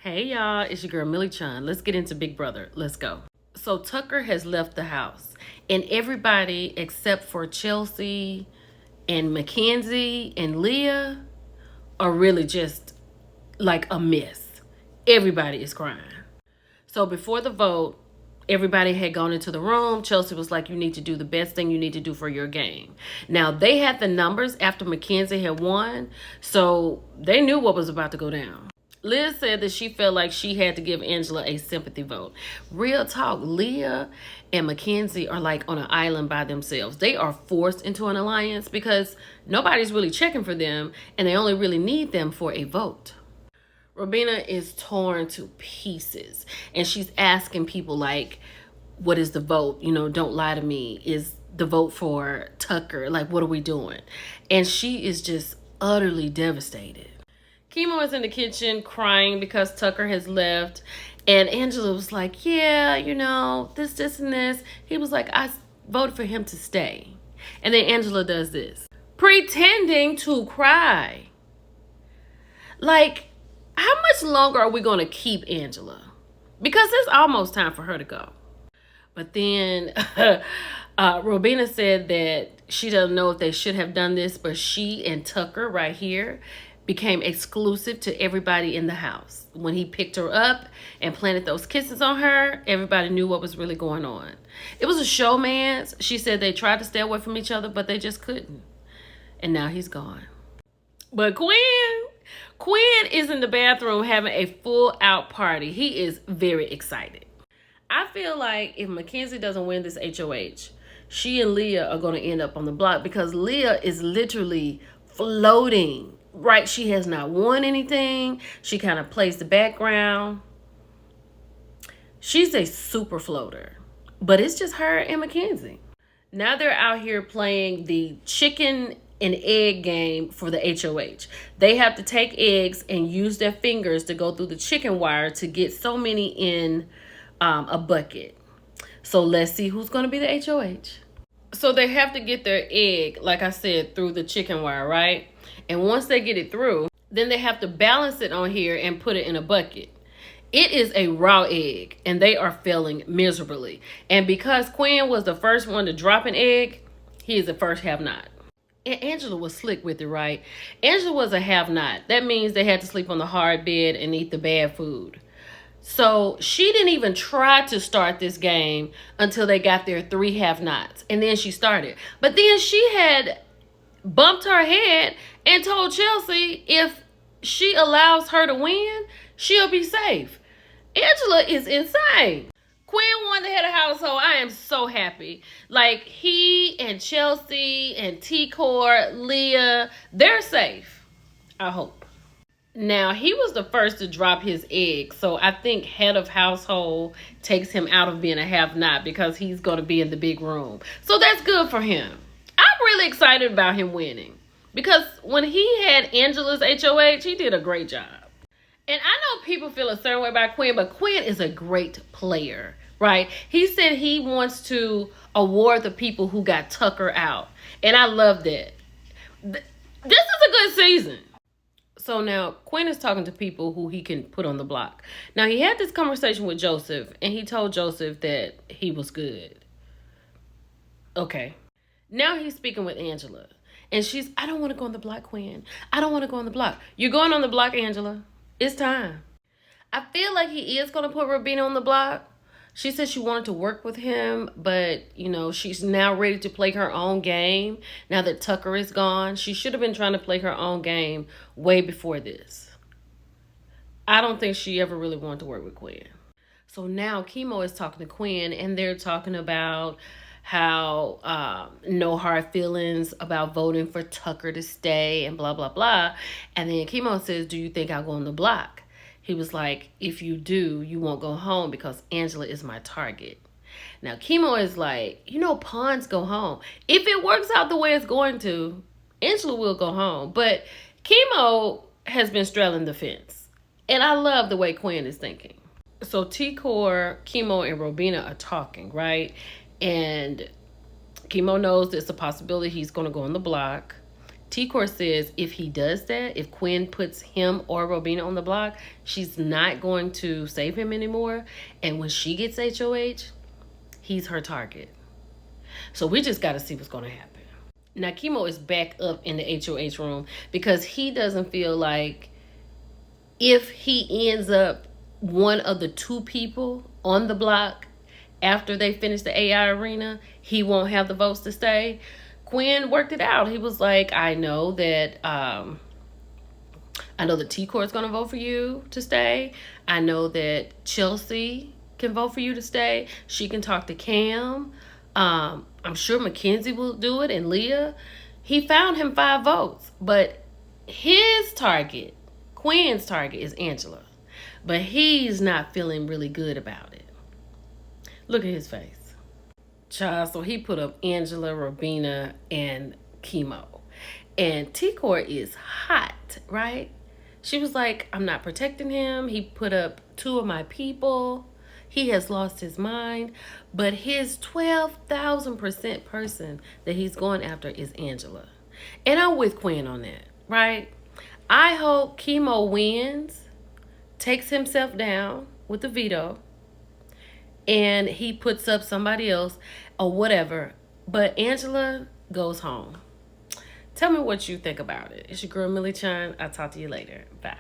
Hey y'all, it's your girl Millie Chun. Let's get into Big Brother. Let's go. So Tucker has left the house, and everybody except for Chelsea and Mackenzie and Leah are really just like a mess. Everybody is crying. So before the vote, everybody had gone into the room. Chelsea was like, you need to do the best thing you need to do for your game. Now, they had the numbers after Mackenzie had won, so they knew what was about to go down. Liz said that she felt like she had to give Angela a sympathy vote. Real talk, Leah and Mackenzie are like on an island by themselves. They are forced into an alliance because nobody's really checking for them, and they only really need them for a vote. Robina is torn to pieces, and she's asking people like, what is the vote? Don't lie to me. Is the vote for Tucker? Like, what are we doing? And she is just utterly devastated. Kimo is in the kitchen crying because Tucker has left. And Angela was like, yeah, this, and this. He was like, I voted for him to stay. And then Angela does this, pretending to cry. Like, how much longer are we going to keep Angela? Because it's almost time for her to go. But then Robina said that she doesn't know if they should have done this, but she and Tucker right here became exclusive to everybody in the house. When he picked her up and planted those kisses on her, everybody knew what was really going on. It was a showman's. She said they tried to stay away from each other, but they just couldn't. And now he's gone. But Quinn is in the bathroom having a full out party. He is very excited. I feel like if Mackenzie doesn't win this HOH, she and Leah are going to end up on the block because Leah is literally floating. Right, she has not won anything. She kind of plays the background. She's a super floater, but it's just her and Mackenzie. Now they're out here playing the chicken and egg game for the HOH. They have to take eggs and use their fingers to go through the chicken wire to get so many in a bucket. So let's see who's going to be the HOH. So they have to get their egg, like I said, through the chicken wire, right? And once they get it through, then they have to balance it on here and put it in a bucket. It is a raw egg, and they are failing miserably. And because Quinn was the first one to drop an egg, he is the first have-not. And Angela was slick with it, right? Angela was a have-not. That means they had to sleep on the hard bed and eat the bad food. So she didn't even try to start this game until they got their 3 have-nots. And then she started. But then she had bumped her head and told Chelsea if she allows her to win, she'll be safe. Angela is insane. Quinn won the head of household. I am so happy. Like, he and Chelsea and T-Core, Leah, they're safe. I hope. Now, he was the first to drop his egg, so I think head of household takes him out of being a have-not because he's going to be in the big room. So that's good for him. I'm really excited about him winning because when he had Angela's HOH, he did a great job. And I know people feel a certain way about Quinn, but Quinn is a great player, right? He said he wants to award the people who got Tucker out, and I love that. This is a good season. So now Quinn is talking to people who he can put on the block. Now, he had this conversation with Joseph, and he told Joseph that he was good. Okay. Now he's speaking with Angela. And I don't want to go on the block, Quinn. I don't want to go on the block. You're going on the block, Angela. It's time. I feel like he is going to put Robina on the block. She said she wanted to work with him, but, she's now ready to play her own game. Now that Tucker is gone, she should have been trying to play her own game way before this. I don't think she ever really wanted to work with Quinn. So now Kimo is talking to Quinn, and they're talking about how no hard feelings about voting for Tucker to stay and blah, blah, blah. And then Kimo says, do you think I'll go on the block? He was like, if you do, you won't go home because Angela is my target. Now, Kimo is like, pawns go home. If it works out the way it's going to, Angela will go home. But Kimo has been straddling the fence. And I love the way Quinn is thinking. So T-Core, Kimo, and Robina are talking, right? And Kimo knows there's a possibility he's going to go on the block. T-Core says if he does that, if Quinn puts him or Robina on the block, she's not going to save him anymore. And when she gets HOH, he's her target. So we just got to see what's going to happen. Now, Chemo is back up in the HOH room because he doesn't feel like if he ends up one of the two people on the block after they finish the AI arena, he won't have the votes to stay. Quinn worked it out. He was like, I know that T-Core is going to vote for you to stay. I know that Chelsea can vote for you to stay. She can talk to Cam. I'm sure Mackenzie will do it, and Leah. He found him 5 votes, but his target, Quinn's target, is Angela. But he's not feeling really good about it. Look at his face. Child, so he put up Angela, Robina, and Chemo. And T-Core is hot, right? She was like, I'm not protecting him. He put up 2 of my people. He has lost his mind. But his 12,000% person that he's going after is Angela. And I'm with Quinn on that, right? I hope Chemo wins, takes himself down with the veto, and he puts up somebody else or whatever. But Angela goes home. Tell me what you think about it. It's your girl, Millie Chun. I'll talk to you later. Bye.